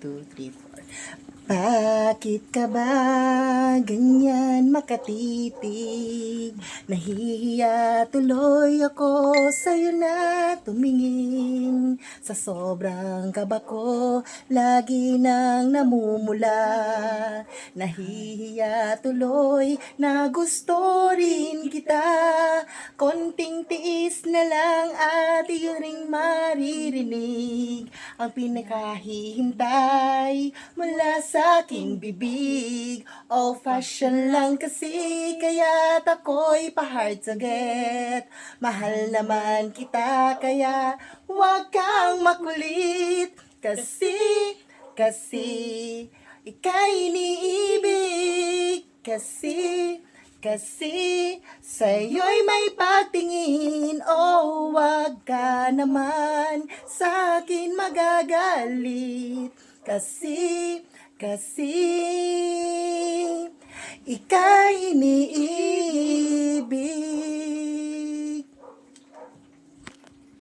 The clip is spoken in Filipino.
2, 3, 4. Bakit ka ba ganyan makatitig? Nahihiya tuloy ako sa'yo na tumingin. Sa sobrang kaba ko, lagi nang namumula. Nahihiya tuloy na gusto rin kita. Konting tiis na lang at iyon ring maririnig ang pinakahihintay mula sa aking bibig. Old fashion lang kasi kaya't ako'y pa-hard to get. Mahal naman kita kaya huwag kang makulit. Kasi ika'y iniibig. Kasi sa'yo'y may pagtingin. Oh, wag ka naman sa'kin magagalit. Kasi ika'y iniibig.